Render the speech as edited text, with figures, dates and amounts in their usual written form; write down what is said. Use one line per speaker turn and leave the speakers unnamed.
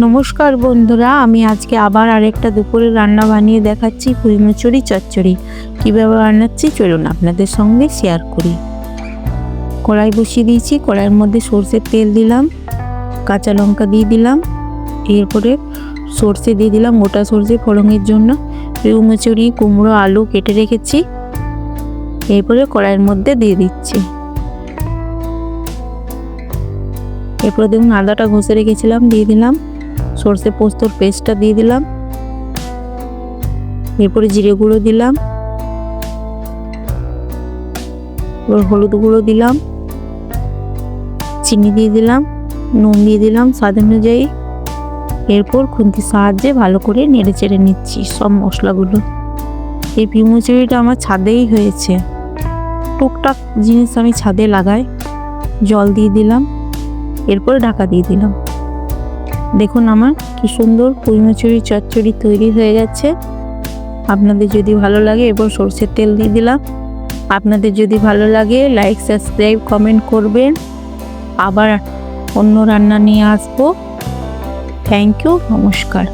নমস্কার বন্ধুরা, আমি আজকে আবার আরেকটা দুপুরের রান্না বানিয়ে দেখাচ্ছি। পুঁই মুচুরি চচ্চড়ি কীভাবে বানাচ্ছি চলুন আপনাদের সঙ্গে শেয়ার করি। কড়াই বসিয়ে দিয়েছি, কড়াইয়ের মধ্যে সর্ষের তেল দিলাম, কাঁচা লঙ্কা দিয়ে দিলাম, এরপরে সর্ষে দিয়ে দিলাম, গোটা সর্ষে ফোড়নের জন্য। পুঁই মুচুরি, কুমড়ো, আলু কেটে রেখেছি, এরপরে কড়াইয়ের মধ্যে দিয়ে দিচ্ছি। এরপরে দেখুন আদাটা ঘষে রেখেছিলাম, দিয়ে দিলাম। সর্ষে পোস্তর পেস্টটা দিয়ে দিলাম, এরপরে জিরে গুঁড়ো দিলাম, হলুদ গুঁড়ো দিলাম, চিনি দিয়ে দিলাম, নুন দিয়ে দিলাম স্বাদ অনুযায়ী। এরপর খুন্তির সাহায্যে ভালো করে নেড়ে চেড়ে নিচ্ছি সব মশলাগুলো। এই পুঁই মুচুরিটা আমার ছাদেই হয়েছে, টুকটাক জিনিস আমি ছাদে লাগাই। জল দিয়ে দিলাম, এরপরে ঢাকা দিয়ে দিলাম। দেখুন আমার কি সুন্দর পুঁই মুচুরি চচ্চড়ি তৈরি হয়ে গেছে। আপনাদের যদি ভালো লাগে, এরপর সরষের তেল দিয়ে দিলাম। আপনাদের যদি ভালো লাগে লাইক, সাবস্ক্রাইব, কমেন্ট করবেন। আবার অন্য রান্না নিয়ে আসবো। থ্যাংক ইউ, নমস্কার।